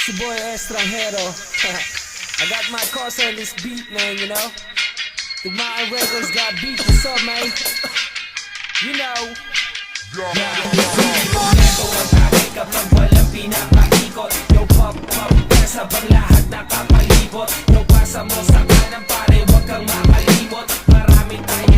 It's your boy Estranjero. I got my cause on this beat, man, you know. The Mountain Records got beat. What's up, man? You know. Ito ang bagay kapag walang pinakaikot. Yo pop pop, kasabang lahat nakapalibot. Yo pasa mo sa kanan pare, wag kang makalimot. Marami tayo